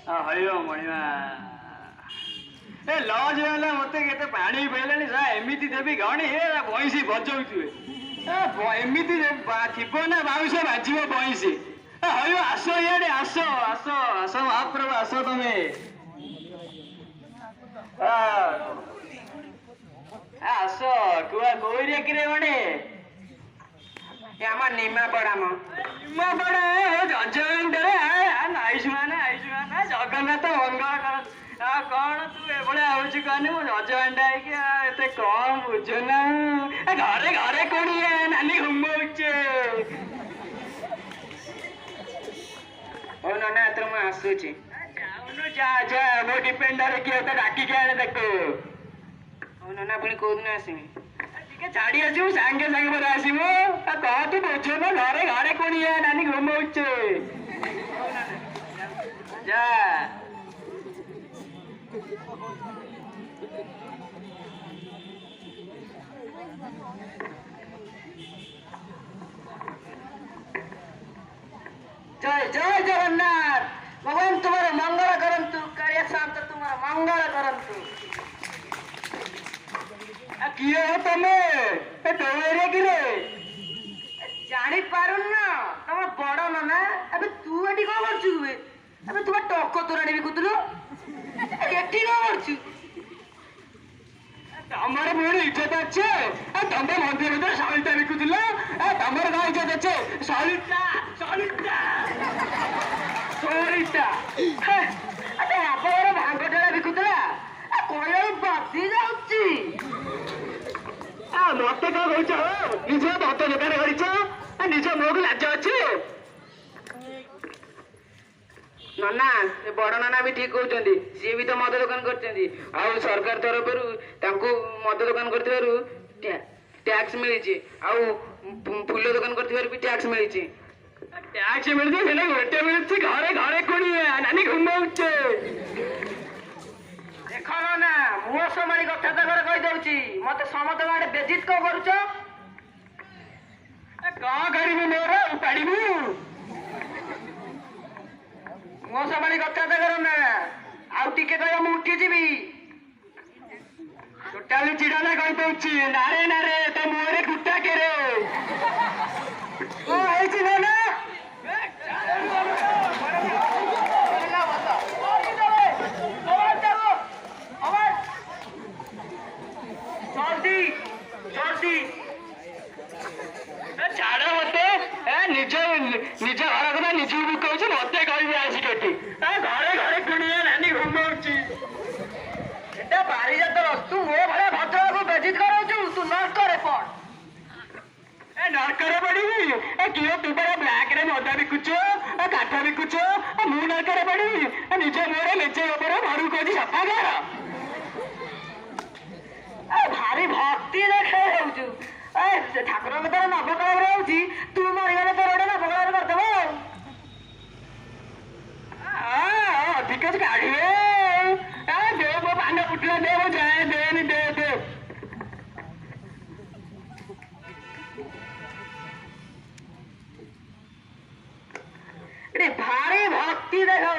हयो मणिमा ए लज वाला मते केते पानी पेलानी सा एमिति देबी गणी हे भैंसी बजौथुए एमिति थिबो ना बाउस बाजिबो भैंसी हयो आसो इयाडे आसो आसो आसो महाप्रभु आसो तमे आसो कुआ कोइरे किरे मणे आम निमा पड़ा निमा पड़ा जजरे आयुष्मान आयुष्मान जगन्नाथ मंगल कर कौन तू एभलिया होची कहनी मो जजवांडा है कम बुझु ना घरे घरे कोणी नानी घुमौचे ओ नना एतर मु आसुची जाउनु जा जा मो डिपेंडर किए तो डाकी के आने देखो ओ नना पुणी कोदिन आसीमी टिके छाड़ी आसू सांगे सांगे पर आसीमु कह तू बुझु ना घरे घरे कोणी नानी घुमौचे जा जय जय जगन्नाथ भगवान तुम्हारा मंगल करंतु कार्य शांत तुम्हारा मंगल करंतु किए हो तमे डोरे किरे जानी पारुन ना तुम बड़ नना अबे तू एटी कौन करछु अबे तुम टक तोराणी बिकुतलु एटी कौन करछु तमर मोर इज्जत अच्छे तमे मंदिर भीतर सलिता बिकुतिल तमर का इज्जत अच्छे सलिता सलिता सलिता अरे आपर भांग ढेला बिकुतला कोयल बादी जाउची मत क्या कौच निज भक्त दुकान कर निज मुह को लाज अच्छे नना ए बड़ नना भी ठीक कहते सी भी तो मद दुकान कर सरकार तरफ मद दुकान कर टैक्स मिली फूल दुकान कर टैक्स मिली टैक्स मिलते गोटे मिलती घरे घरे कोणी नानी घुमाउचे देख ना मुह समाणी कथा तक कहीदे मत समस्त आड़े बेजित कौन करुच कौन करू मोर उपाड़ू मुह समाणी कथा तक ना आउ टिके कह मु उठीजी टोटाली चिड़ाना कही दौची नारे नारे तो मुहरे गुटा केरे ना जल्दी जल्दी छाड़ मत निज निज घर कथा निज कहूँ मत कह आसिकी घरे घरे कुणिया नानी घुमाऊँ एटा बारीजात तू मो भाया भद्र को बेजित कराऊ तू नर्क पड़ नर्कर पड़ी किए तू पड़ा ब्लैक रे मदा बिकुच काठ बिकुच मु नर्कर पड़ी निज मोर मेचे घर को सफा कर भारी भक्ति देखे ठाकुर तर नवकल रोची तू मरीगले तो रोड नवकल करदेव अधिक काढ़े दे मो पांडा पुटला दे मो जाए देनी दे दे भारी भक्ति देखो